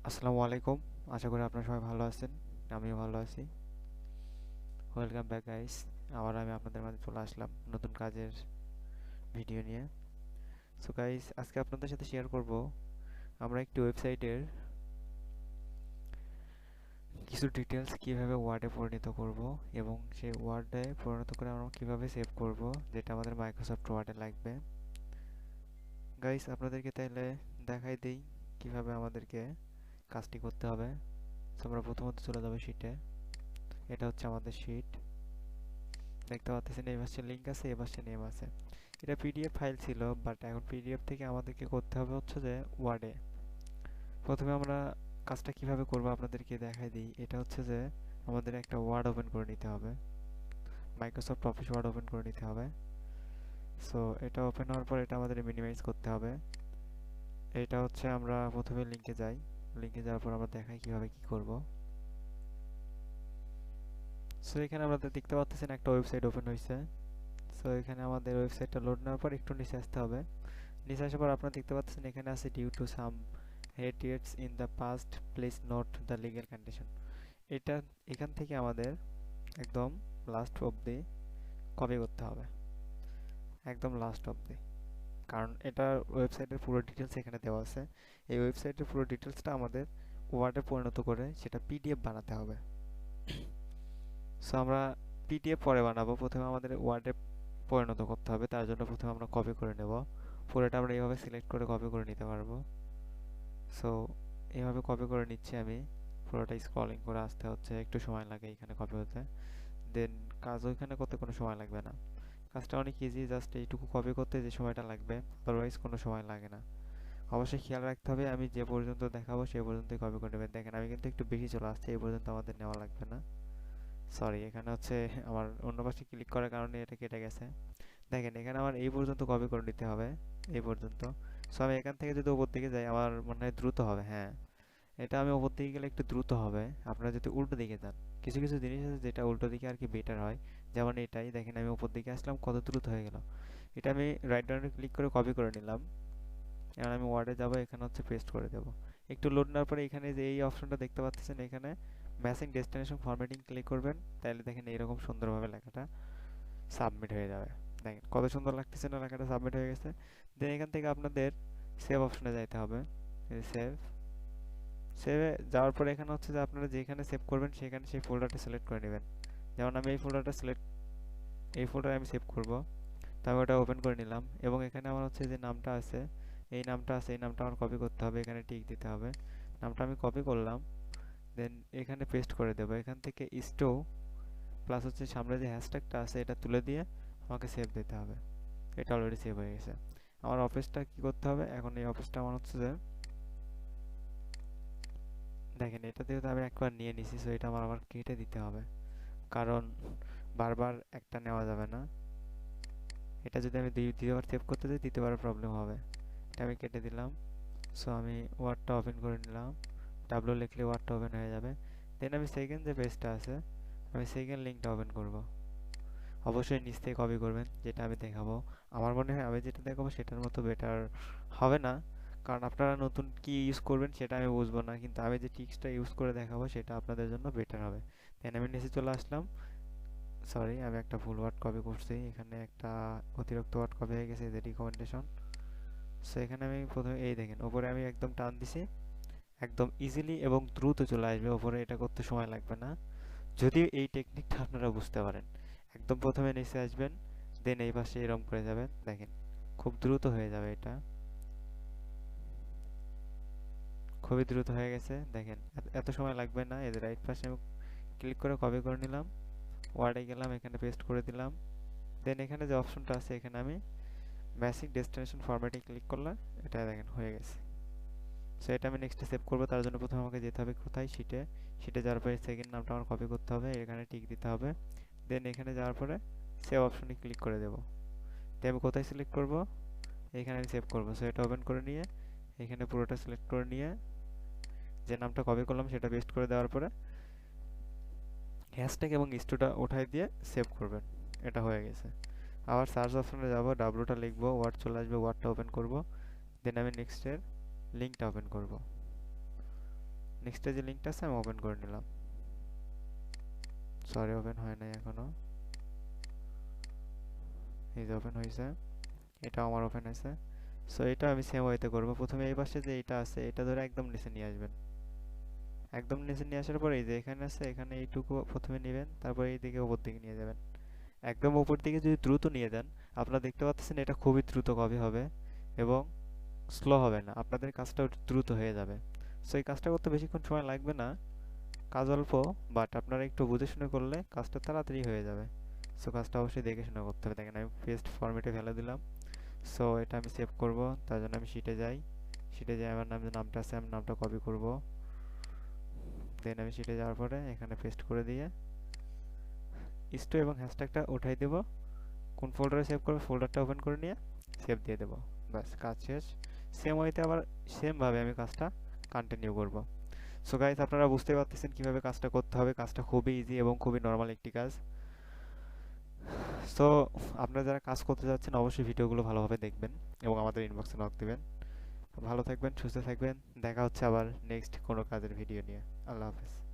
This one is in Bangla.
আসসালামু আলাইকুম। আশা করি আপনারা সবাই ভালো আছেন। আমিও ভালো আছি। Welcome back guys. আবার আমি আপনাদের মাঝে চলে আসলাম নতুন কাজের ভিডিও নিয়ে। সো গাইস, আজকে আপনাদের সাথে শেয়ার করব আমরা একটি ওয়েবসাইটের কিছু ডিটেলস কিভাবে ওয়ার্ডে পরিণত করব এবং সেই ওয়ার্ডে পরিণত করে আমরা কিভাবে সেভ করব, যেটা আমাদের মাইক্রোসফট ওয়ার্ডে লাগবে। গাইস, আপনাদেরকে তাইলে দেখাই দেই কিভাবে আমাদেরকে কাজটি করতে হবে। সো আমরা প্রথমত চলে যাব শিটে। এটা হচ্ছে আমাদের শিট। দেখতে পাচ্ছেন এই পাশে লিঙ্ক আছে, এই পাশে নেম আছে। এটা পিডিএফ ফাইল ছিল, বাট এখন পিডিএফ থেকে আমাদেরকে করতে হবে হচ্ছে যে ওয়ার্ডে। প্রথমে আমরা কাজটা কিভাবে করব আপনাদেরকে দেখাই দিই। এটা হচ্ছে যে আমাদের একটা ওয়ার্ড ওপেন করে নিতে হবে, মাইক্রোসফট অফিস ওয়ার্ড ওপেন করে নিতে হবে। সো এটা ওপেন হওয়ার পর এটা আমাদের মিনিমাইজ করতে হবে। এটা হচ্ছে আমরা প্রথমে লিঙ্কে যাই, লিঙ্কে যাওয়ার পর আমরা দেখাই কিভাবে কি করব। সো এখানে আমরা দেখতে পাচ্ছেন একটা ওয়েবসাইট ওপেন হয়েছে। সো এখানে আমাদের ওয়েবসাইটটা লোড নেওয়ার পর একটু নিচে আসতে হবে। নিচে আসার পর আপনারা দেখতে পাচ্ছেন এখানে আছে due to some heritage in the past please note the legal condition. এটা এখান থেকে আমাদের একদম লাস্ট অবধি কপি করতে হবে, একদম লাস্ট অবধি। কারণ এটা ওয়েবসাইটের পুরো ডিটেলস এখানে দেওয়া আছে। এই ওয়েবসাইটের পুরো ডিটেলসটা আমাদের ওয়ার্ডে পরিণত করে সেটা পিডিএফ বানাতে হবে। সো আমরা পিডিএফ পরে বানাবো, প্রথমে আমাদের ওয়ার্ডে পরিণত করতে হবে। তার জন্য প্রথমে আমরা কপি করে নেব। পুরোটা আমরা এইভাবে সিলেক্ট করে কপি করে নিতে পারবো। সো এইভাবে কপি করে নিচ্ছি আমি। পুরোটা স্ক্রলিং করে আসতে হচ্ছে, একটু সময় লাগে এখানে কপি হতে। দেন কাজ ওইখানে করতে কোনো সময় লাগবে না। কাজটা অনেক ইজি, জাস্ট এইটুকু কপি করতে যে সময়টা লাগবে, আদারওয়াইজ কোনো সময় লাগে না। অবশ্যই খেয়াল রাখতে হবে আমি যে পর্যন্ত দেখাবো সেই পর্যন্তই কপি করে নেবেন। দেখেন আমি কিন্তু একটু বেশি চলে আসছে, এই পর্যন্ত আমাদের নেওয়া লাগবে না। সরি, এখানে হচ্ছে আমার অন্য পাশে ক্লিক করার কারণে এটা কেটে গেছে। দেখেন এখানে আমার এই পর্যন্ত কপি করে নিতে হবে, এই পর্যন্ত। সো আমি এখান থেকে যদি উপর দিকে যাই আমার মনে হয় দ্রুত হবে। হ্যাঁ, এটা আমি উপর দিকে গেলে একটু দ্রুত হবে। আপনারা যদি উল্টো দিকে যান, কিছু কিছু জিনিস আছে যেটা উল্টো দিকে আর কি বেটার হয়। যেমন এটাই দেখেন আমি উপর দিকে আসলাম, কত দ্রুত হয়ে গেল। এটা আমি রাইট বাটনে ক্লিক করে কপি করে নিলাম। এখন আমি ওয়ার্ডে যাব, এখানে হচ্ছে পেস্ট করে দেব। একটু লোড নেওয়ার পরে এখানে যে এই অপশনটা দেখতে পাচ্ছেন, এখানে ম্যাচিং ডেস্টিনেশন ফরম্যাটিং ক্লিক করবেন। তাহলে দেখেন এইরকম সুন্দরভাবে লেখাটা সাবমিট হয়ে যাবে। দেখেন কত সুন্দর লাগতেছে না, লেখাটা সাবমিট হয়ে গেছে। দেন এখান থেকে আপনাদের সেভ অপশনে যাইতে হবে। সেভ, সেভে যাওয়ার পরে এখানে হচ্ছে যে আপনারা যেখানে সেভ করবেন সেখানে সেই ফোল্ডারটা সিলেক্ট করে নেবেন। যেমন আমি এই ফোল্ডারটা সিলেক্ট, এই ফোল্ডারে আমি সেভ করব। তো আমি ওটা ওপেন করে নিলাম এবং এখানে আমার হচ্ছে যে নামটা আছে, এই নামটা আছে, এই নামটা আমার কপি করতে হবে, এখানে টিক দিতে হবে। নামটা আমি কপি করলাম, দেন এখানে পেস্ট করে দেবো। এখান থেকে স্টো প্লাস হচ্ছে সামনে যে হ্যাশট্যাগটা আছে এটা তুলে দিয়ে আমাকে সেভ দিতে হবে। এটা অলরেডি সেভ হয়ে গেছে। আমার অফিসটা কি করতে হবে এখন, এই অফিসটা আমার হচ্ছে যে দেখেন এটা দিয়ে তো আমি একবার নিয়ে নিছি, সো এটা আমার আবার কেটে দিতে হবে, কারণ বারবার একটা নেওয়া যাবে না। এটা যদি আমি দ্বিতীয়বার সেভ করতে যাই দ্বিতীয়বার প্রবলেম হবে। এটা আমি কেটে দিলাম। সো আমি ওয়ার্ডটা ওপেন করে নিলাম, ডাব্লু লিখলে ওয়ার্ডটা ওপেন হয়ে যাবে। দেন আমি সেকেন্ড যে পেজটা আছে আমি সেকেন্ড লিঙ্কটা ওপেন করব। অবশ্যই নিচ থেকে কপি করবেন, যেটা আমি দেখাবো। আমার মনে হয় আমি যেটা দেখাবো সেটার মতো বেটার হবে না, কারণ আপনারা নতুন কি ইউজ করবেন সেটা আমি বুঝবো না, কিন্তু আমি যে ট্রিক্সটা ইউজ করে দেখাবো সেটা আপনাদের জন্য বেটার হবে। দেন আমি নিচে চলে আসলাম। সরি, আমি একটা ভুল ওয়ার্ড কপি করছি, এখানে একটা অতিরিক্ত ওয়ার্ড কপি হয়ে গেছে, যে রিকমেন্ডেশন। সো এখানে আমি প্রথমে এই দেখেন ওপরে আমি একদম টান দিছি, একদম ইজিলি এবং দ্রুত চলে আসবে ওপরে, এটা করতে সময় লাগবে না যদি এই টেকনিকটা আপনারা বুঝতে পারেন। একদম প্রথমে নিচে আসবেন, দেন এই পাশে এরকম করে যাবেন, দেখেন খুব দ্রুত হয়ে যাবে। এটা খুবই দ্রুত হয়ে গেছে, দেখেন এত সময় লাগবে না। এদের রাইট পাশে আমি ক্লিক করে কপি করে নিলাম, ওয়ার্ডে গেলাম, এখানে পেস্ট করে দিলাম। দেন এখানে যে অপশনটা আছে এখানে আমি ম্যাচিং ডেস্টিনেশন ফরম্যাটে ক্লিক করলে এটা দেখেন হয়ে গেছে। সো এটা আমি নেক্সটে সেভ করবো, তার জন্য প্রথমে আমাকে যেতে হবে কোথায়, শিটে। শিটে যাওয়ার পরে সেকেন্ড নামটা আমার কপি করতে হবে, এখানে টিক দিতে হবে। দেন এখানে যাওয়ার পরে সেভ অপশনে ক্লিক করে দেবো। তো আমি কোথায় সিলেক্ট করব, এখানে আমি সেভ করবো। সো এটা ওপেন করে নিয়ে এখানে পুরোটা সিলেক্ট করে নিয়ে যে নামটা কপি করলাম সেটা পেস্ট করে দেওয়ার পরে হ্যাশট্যাগ এবং স্টোটা উঠাই দিয়ে সেভ করবেন। এটা হয়ে গেছে। আবার সার্চ অপশনে যাব, ডাব্লুটা লিখবো, ওয়ার্ড চলে আসবে, ওয়ার্ডটা ওপেন করব। দেন আমি নেক্সটের লিঙ্কটা ওপেন করব। নেক্সটে যে লিঙ্কটা আছে আমি ওপেন করে নিলাম। সরি ওপেন হয় নাই এখনো। এই যে ওপেন হয়েছে, এটা আমার ওপেন হয়েছে। সো এটা আমি সেম ওয়েতে করব। প্রথমে এই পাশে যে এটা আছে এটা ধরে একদম নিচে নিয়ে আসবেন। একদম নিচে নিয়ে আসার পরে এই যে এখানে আছে, এখানে এইটুকু প্রথমে নেবেন, তারপর এইদিকে উপর দিকে নিয়ে যাবেন। একদম উপর দিকে যদি দ্রুত নিয়ে যান, আপনারা দেখতে পাচ্ছেন এটা খুবই দ্রুত কপি হবে এবং স্লো হবে না, আপনাদের কাজটাও দ্রুত হয়ে যাবে। সো এই কাজটা করতে বেশিক্ষণ সময় লাগবে না, কাজ অল্প, বাট আপনারা একটু বুঝে শুনে করলে কাজটা তাড়াতাড়ি হয়ে যাবে। সো কাজটা অবশ্যই দেখে শুনে করতে হবে। দেখেন আমি পেস্ট ফরম্যাটে ফেলে দিলাম। সো এটা আমি সেভ করব, তার জন্য আমি শিটে যাই। শিটে যাই, আমার নামটা আছে, আমি নামটা কপি করব। দেন আমি শিটে যাওয়ার পরে এখানে পেস্ট করে দিয়ে স্টো এবং হ্যাশট্যাগটা উঠাই দেব। কোন ফোল্ডারে সেভ করবে ফোল্ডারটা ওপেন করে নিয়ে সেভ দিয়ে দেব। ব্যাস কাজ শেষ। সেম ওয়েতে আবার সেমভাবে আমি কাজটা কন্টিনিউ করব। সো গাইস, আপনারা বুঝতে পারতেছেন কিভাবে কাজটা করতে হবে। কাজটা খুবই ইজি এবং খুবই নর্মাল একটি কাজ। সো আপনারা যারা কাজ করতে যাচ্ছেন অবশ্যই ভিডিওগুলো ভালোভাবে দেখবেন এবং আমাদের ইনবক্সে নক দিবেন। ভালো থাকবেন, সুস্থ থাকবেন। দেখা হচ্ছে আবার নেক্সট কোনো কাজের ভিডিও নিয়ে। আল্লাহ হাফেজ।